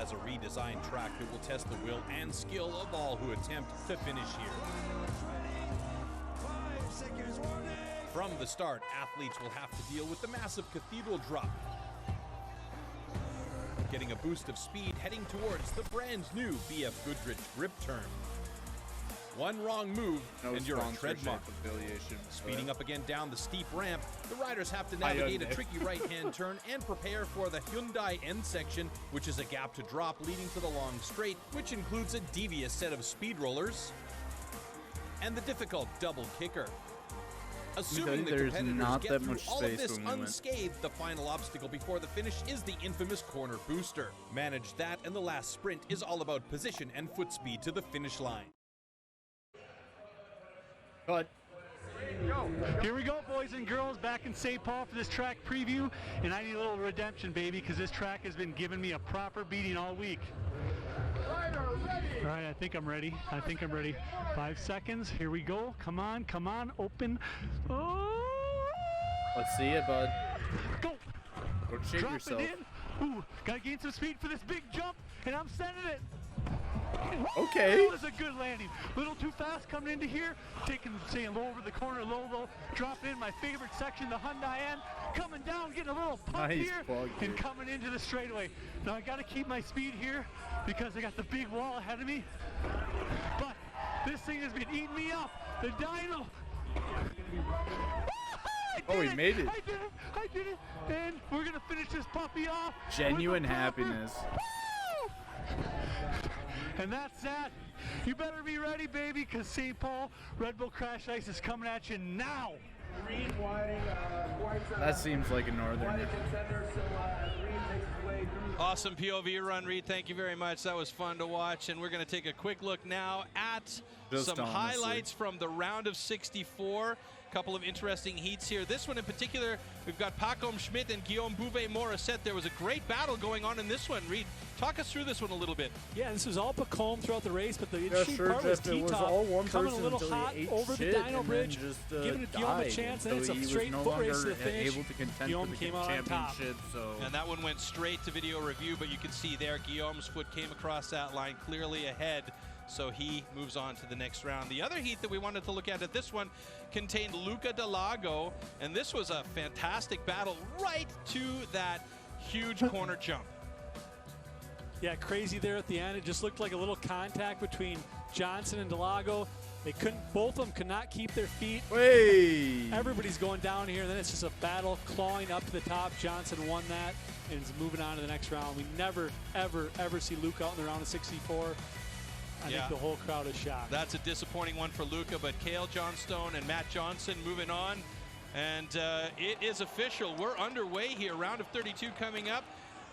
has a redesigned track that will test the will and skill of all who attempt to finish here. From the start, athletes will have to deal with the massive Cathedral Drop, getting a boost of speed heading towards the brand new BF Goodrich grip turn. One wrong move and you're a tread mark. Speeding up again down the steep ramp, the riders have to navigate a tricky right-hand turn and prepare for the Hyundai end section, which is a gap to drop leading to the long straight, which includes a devious set of speed rollers and the difficult double kicker. Assuming the competitors get through all of this unscathed, the final obstacle before the finish is the infamous corner booster. Manage that, and the last sprint is all about position and foot speed to the finish line. Cut. Here we go, boys and girls, back in St. Paul for this track preview, and I need a little redemption, baby, because this track has been giving me a proper beating all week. All right, I think I'm ready. 5 seconds. Here we go. Come on, open. Oh! Let's see it, bud. Go. Don't shake Drop yourself. it in. Ooh, gotta gain some speed for this big jump, and I'm sending it. Okay. That was a good landing. A little too fast coming into here. Staying low over the corner, low. Dropping in my favorite section, the Hyundai end. Coming down, getting a little pump here, and coming into the straightaway. Now I got to keep my speed here because I got the big wall ahead of me. But this thing has been eating me up. The dyno. Oh, he made it. I did it. And we're going to finish this puppy off. Genuine happiness. And that's that. You better be ready, baby, because St. Paul Red Bull Crash Ice is coming at you now. That seems like a northern. Awesome POV run, Reed. Thank you very much. That was fun to watch. And we're going to take a quick look now at some highlights from the round of 64. A couple of interesting heats here. This one in particular, we've got Pacom Schmidt and Guillaume Bouvet-Morissette. There was a great battle going on in this one. Reed, talk us through this one a little bit. Yeah, this was all Pacom throughout the race, but the interesting part was T-Top coming a little hot over the dyno bridge, giving Guillaume a chance, and it's a straight foot race to the finish. Guillaume came out on top. And that one went straight to video review, but you can see there Guillaume's foot came across that line clearly ahead. So he moves on to the next round. The other heat that we wanted to look at this one contained Luca Delago, and this was a fantastic battle right to that huge corner jump. Yeah, crazy there at the end. It just looked like a little contact between Johnson and Delago. They couldn't, both of them could not keep their feet. Hey! Everybody's going down here, and then it's just a battle clawing up to the top. Johnson won that and is moving on to the next round. We never, ever see Luca out in the round of 64. I think the whole crowd is shocked. That's a disappointing one for Luca, but Cale Johnstone and Matt Johnson moving on. And it is official. We're underway here. Round of 32 coming up.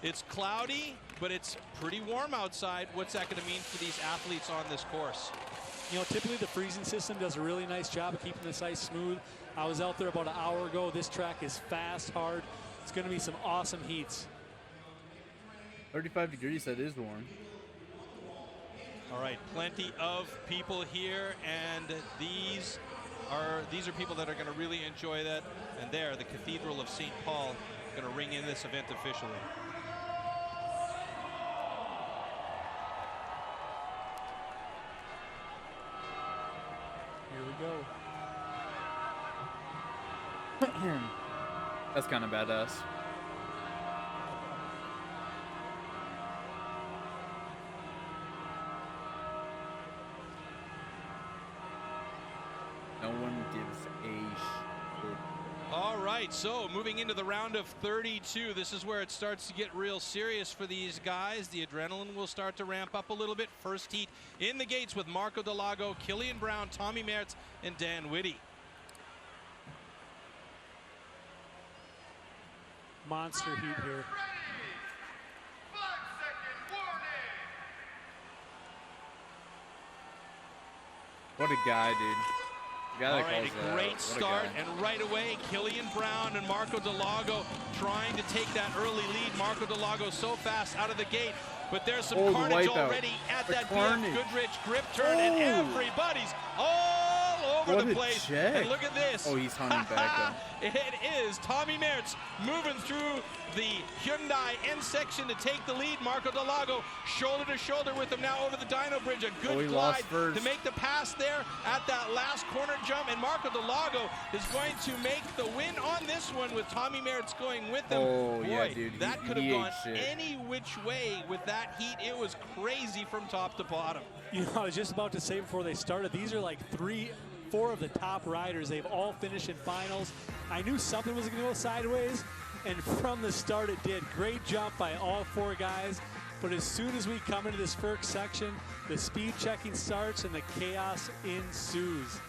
It's cloudy, but it's pretty warm outside. What's that going to mean for these athletes on this course? You know, typically the freezing system does a really nice job of keeping this ice smooth. I was out there about an hour ago. This track is fast, hard. It's going to be some awesome heats. 35 degrees, that is warm. All right, plenty of people here, and these are people that are going to really enjoy that. And there, the Cathedral of St. Paul going to ring in this event officially. Here we go. That's kind of badass. No one gives a shit. All right, so moving into the round of 32, this is where it starts to get real serious for these guys. The adrenaline will start to ramp up a little bit. First heat in the gates with Marco Delago, Killian Brown, Tommy Mertz, and Dan Whitty. Monster heat here. What a guy, dude. All right, a great start, and right away, Killian Brown and Marco Delago trying to take that early lead. Marco Delago so fast out of the gate, but there's some carnage already at that BF Goodrich grip turn, and everybody's all all over the place. Check. And look at this. Oh, he's hunting back though. It is Tommy Mertz moving through the Hyundai end section to take the lead. Marco Delago shoulder to shoulder with him now over the dyno bridge. A good glide to make the pass there at that last corner jump. And Marco Delago is going to make the win on this one with Tommy Mertz going with him. Oh, boy, yeah, dude. that could have gone any which way with that heat. It was crazy from top to bottom. You know, I was just about to say before they started, these are like 3-4 of the top riders. They've all finished in finals. I knew something was going to go sideways, and from the start it did. Great jump by all 4 guys, but as soon as we come into this first section, the speed checking starts and the chaos ensues.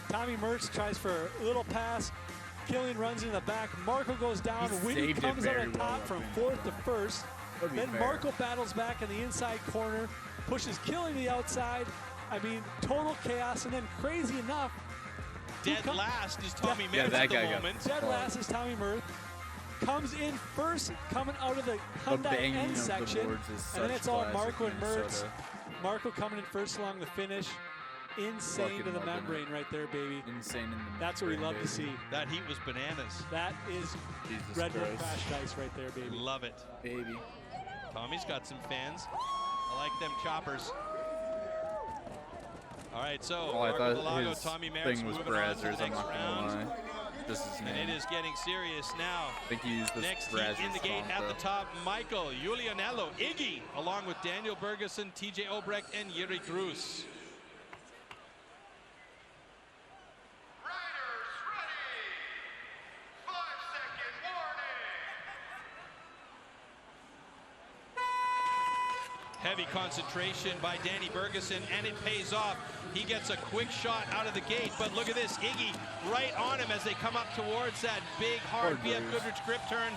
Tommy Mertz tries for a little pass. Killian runs into the back. Marco goes down. Winnie comes out on top from 4th to 1st. Then Marco battles back in the inside corner, pushes Killian to the outside. I mean, total chaos, and then crazy enough, dead last is Tommy Mertz at the moment. Dead last is Tommy Mertz. Comes in first, coming out of the Hyundai end section, and then it's all Marco and Mertz. Marco coming in first along the finish. Insane to the membrane right there, baby. Insane in the membrane. That's what we love to see. That heat was bananas. That is Red Bull crashed ice right there, baby. Love it. Baby. Tommy's got some fans. I like them choppers. All right, so Marco Delago, Tommy Mertz moving on to the next round. And it is getting serious now. I think he used this next heat in the gate at the top, Michael Julianello, Iggy, along with Daniel Bergeson, TJ Obrecht, and Yuri Cruz. Heavy concentration by Danny Bergeson, and it pays off. He gets a quick shot out of the gate, but look at this, Iggy right on him as they come up towards that big, hard BF Goodrich grip turn.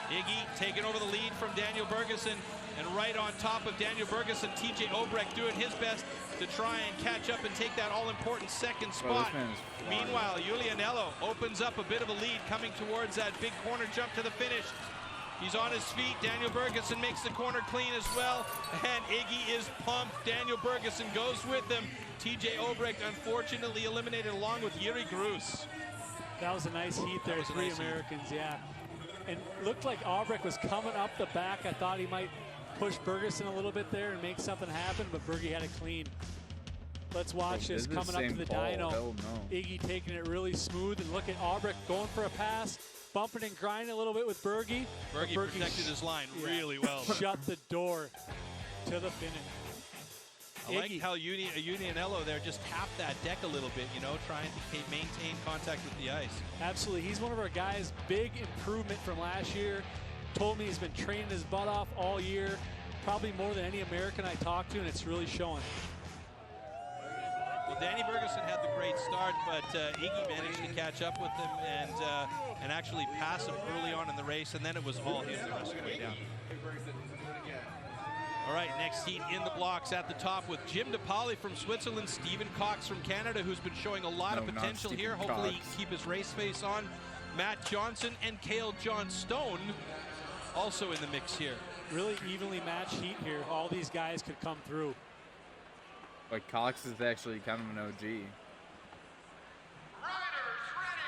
Iggy taking over the lead from Daniel Bergeson, and right on top of Daniel Bergeson, TJ Obrecht doing his best to try and catch up and take that all-important second spot. Meanwhile, Julianello opens up a bit of a lead coming towards that big corner jump to the finish. He's on his feet. Daniel Bergeson makes the corner clean as well. And Iggy is pumped. Daniel Bergeson goes with him. TJ Obrecht unfortunately eliminated along with Yuri Cruz. That was a nice heat there. 3 Americans, yeah. And looked like Obrecht was coming up the back. I thought he might push Bergeson a little bit there and make something happen, but Bergie had it clean. Let's watch this coming up to the dyno. Iggy taking it really smooth, and look at Obrecht going for a pass. Bumping and grinding a little bit with Bergie. Bergie protected his line really well. Shut the door to the finish. I like how Julianello there just tapped that deck a little bit, you know, trying to maintain contact with the ice. Absolutely. He's one of our guys. Big improvement from last year. Told me he's been training his butt off all year. Probably more than any American I talked to, and it's really showing. Well, Danny Bergeson had the great start, but Iggy managed to catch up with him and actually pass him early on in the race, and then it was all him the rest of the way down. All right, next heat in the blocks at the top with Jim DePauli from Switzerland, Stephen Cox from Canada, who's been showing a lot of potential here. Hopefully keep his race face on. Matt Johnson and Cale Johnstone also in the mix here. Really evenly matched heat here. All these guys could come through. But Cox is actually kind of an OG.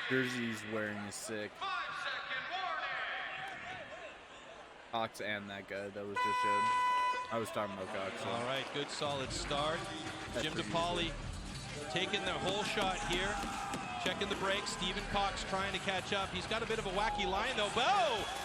Jersey he's wearing is sick. Cox and that guy that was just showed. I was talking about Cox. So. All right, good solid start. Jim DePauli taking the whole shot here. Checking the brakes. Stephen Cox trying to catch up. He's got a bit of a wacky line though.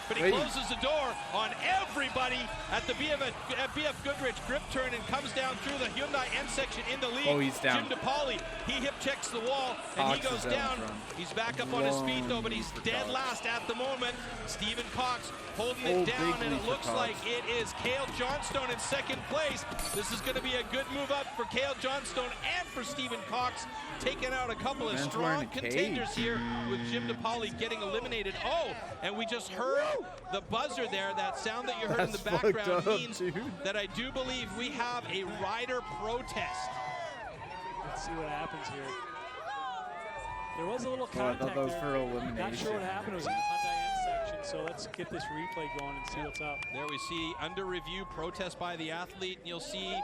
But he closes the door on everybody at the BF Goodrich grip turn and comes down through the Hyundai end section in the lead. Oh, he's down. Jim DePauli, he hip checks the wall and he goes down. He's back up on his feet though, but he's dead last at the moment. Stephen Cox holding it down, and it looks like it is Cale Johnstone in second place. This is going to be a good move up for Cale Johnstone and for Stephen Cox, taking out a couple of strong contenders here with Jim DePauli getting eliminated. Oh, and we just heard the buzzer there. That sound that you heard in the background means that I do believe we have a rider protest. Let's see what happens here. There was a little contact I thought that was there. for elimination. Not sure what happened. It was in the Hyundai end section, so let's get this replay going and see what's up. There we see under review protest by the athlete, and you'll see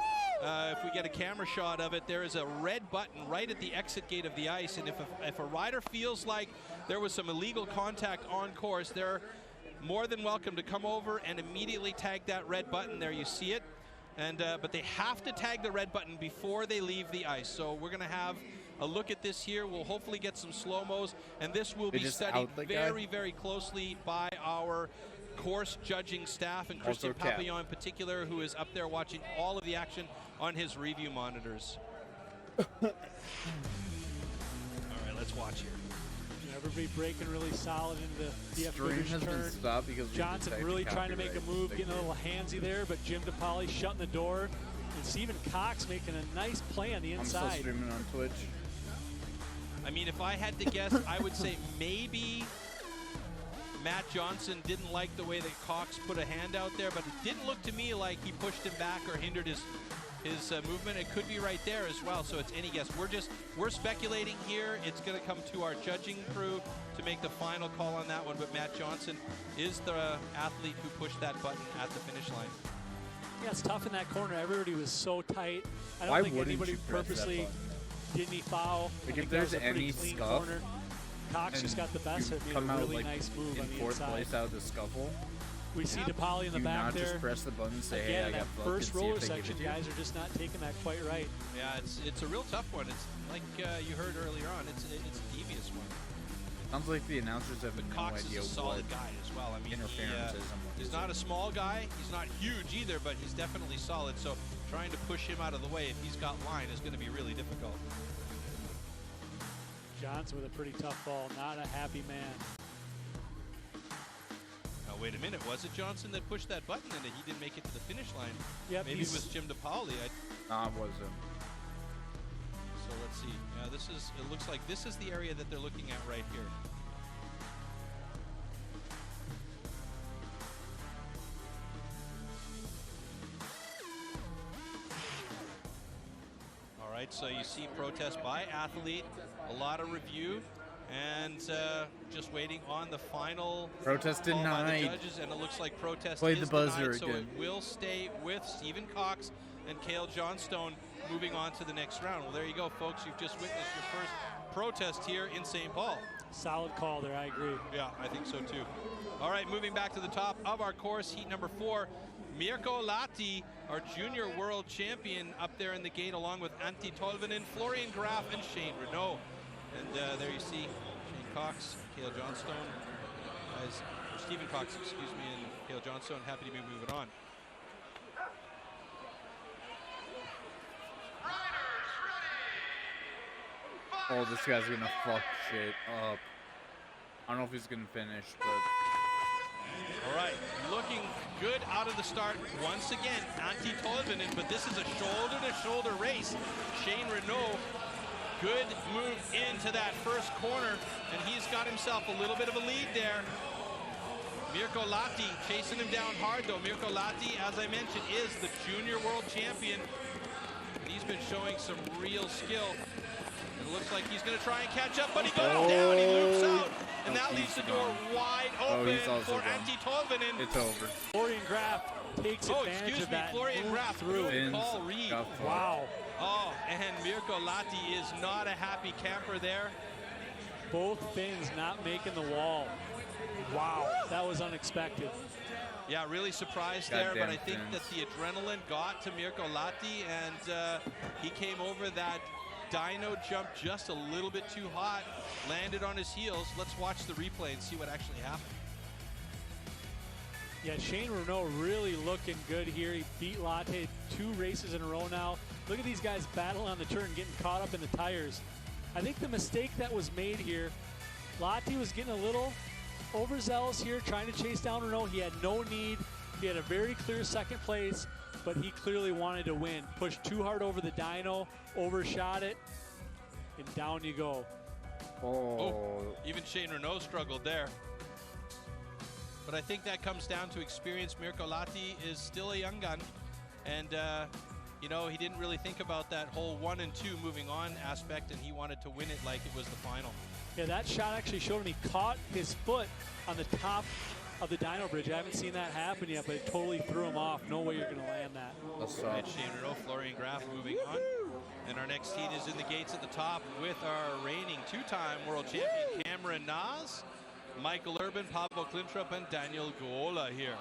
if we get a camera shot of it, there is a red button right at the exit gate of the ice, and if a rider feels like there was some illegal contact on course, they're more than welcome to come over and immediately tag that red button. There you see it, and but they have to tag the red button before they leave the ice. So we're going to have a look at this here. We'll hopefully get some slow-mos, and this will be studied very, very closely by our course judging staff, and Christian Papillon in particular, who is up there watching all of the action on his review monitors. All right, let's watch here. Everybody breaking really solid into the BF Stream has turn. been stopped because Johnson really trying to make a move, getting a little handsy there, but Jim DePauli shutting the door. And Stephen Cox making a nice play on the inside. I'm still streaming on Twitch. I mean, if I had to guess, I would say maybe Matt Johnson didn't like the way that Cox put a hand out there, but it didn't look to me like he pushed him back or hindered his movement. It could be right there as well, so it's any guess. We're speculating here. It's going to come to our judging crew to make the final call on that one, but Matt Johnson is the athlete who pushed that button at the finish line. Yeah, it's tough in that corner. Everybody was so tight. I don't think anybody purposely did any foul. Like if there's any scuff, corner. Cox just got the best of it. Made a really nice move on the fourth inside. place out of the scuffle. We see DePauli in the back there. Just press the button and say, again, hey, I got that first roller section, guys are just not taking that quite right. Yeah, it's a real tough one. It's like you heard earlier on. It's a devious one. Sounds like the announcers have no Cox idea is a solid guy as well. I mean, he's not a small guy. He's not huge either, but he's definitely solid. So trying to push him out of the way if he's got line is going to be really difficult. Johnson with a pretty tough ball. Not a happy man. Now, wait a minute. Was it Johnson that pushed that button and he didn't make it to the finish line? Yep, Maybe it was Jim DePauli. Nah, it wasn't. So let's see. Yeah, it looks like this is the area that they're looking at right here. All right, so you see protest by athlete, a lot of review, and just waiting on the final protest call denied by the judges, and it looks like protest Played is the buzzer denied, so again. it will stay with Stephen Cox and Cale Johnstone moving on to the next round. Well, there you go, folks. You've just witnessed your first protest here in St. Paul. Solid call there, I agree. Yeah, I think so too. All right, moving back to the top of our course, heat number 4. Mirko Lahti, our junior world champion, up there in the gate along with Antti Tolvanen, Florian Graf, and Shane Renaud. And there you see Shane Cox, Cale Johnstone, Stephen Cox, excuse me, and Cale Johnstone. Happy to be moving on. Oh, this guy's gonna fuck shit up. I don't know if he's gonna finish, but... All right, looking good out of the start once again, Antti Tolvanen, but this is a shoulder-to-shoulder race. Shane Renaud, good move into that first corner, and he's got himself a little bit of a lead there. Mirko Lahti chasing him down hard, though. Mirko Lahti, as I mentioned, is the junior world champion, and he's been showing some real skill. It looks like he's going to try and catch up, but he goes down, he loops out, and that leaves the door wide open for Antti Tolvanen. It's over. Florian Graf takes advantage of that. Florian Graf through Paul Reed. Wow. Oh, and Mirko Lahti is not a happy camper there. Both fins not making the wall. Wow, that was unexpected. Yeah, really surprised there, but I think that the adrenaline got to Mirko Lahti, and he came over that dyno jump just a little bit too hot, landed on his heels. Let's watch the replay and see what actually happened. Yeah, Shane Renaud really looking good here. He beat Lahti 2 races in a row now. Look at these guys battling on the turn, getting caught up in the tires. I think the mistake that was made here, Lahti was getting a little overzealous here, trying to chase down Renaud. He had no need. He had a very clear second place, but he clearly wanted to win. Pushed too hard over the dyno, overshot it, and down you go. Oh, even Shane Renaud struggled there. But I think that comes down to experience. Mirko Lahti is still a young gun, and you know, he didn't really think about that whole 1 and 2 moving on aspect, and he wanted to win it like it was the final. Yeah, that shot actually showed him he caught his foot on the top of the dyno bridge. I haven't seen that happen yet, but it totally threw him off. No way you're going to land that. Right, Shane Riddle, Florian Graf moving on. And our next heat is in the gates at the top with our reigning two-time world champion Cameron Nas, Michael Urban, Pablo Klintrup, and Daniel Goola here.